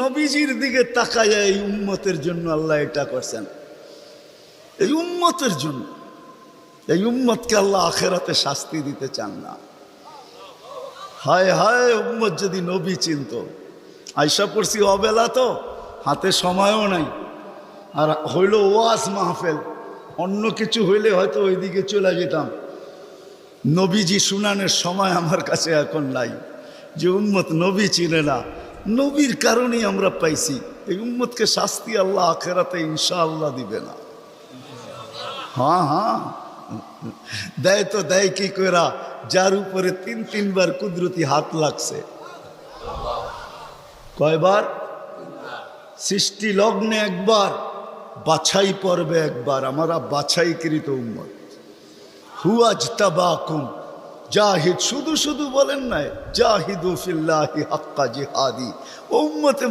নবীজির দিকে তাকায় এই উম্মতের জন্য আল্লাহ এটা করছেন, এই উম্মতের জন্য। এই উম্মতকে আল্লাহ আখেরাতে শাস্তি দিতে চান না। হায় হায়, উম্মত যদি নবী চিনত। আয়সা পড়ছি অবেলা, তো হাতে সময়ও নাই, আর হইল ওয়াজ মাহফিল, অন্য কিছু হইলে হয়তো ওইদিকে চলে যেতাম। নবীজি শুনানের সময় আমার কাছে এখন নাই। যে উম্মত নবী চিনে না, নবীর কারণেই আমরা পাইছি। এই উম্মতকে শাস্তি আল্লাহ আখেরাতে ইনশাআল্লাহ দিবে না। হ্যাঁ হ্যাঁ, দেয় তো দেয় কি কইরা, যার উপরে 3-3 বার কুদরতি হাত লাগছে। কয়বার? সৃষ্টি লগ্নে একবার, বাছাই পর্বে একবার। আমরা বাছাইকৃত উম্মত। হুয়াজতাবাকুম জাহিদ, শুধু শুধু বলেন নাই, জাহিদু ফিল্লাহি হাক্কা জিহাদি। ও উম্মতে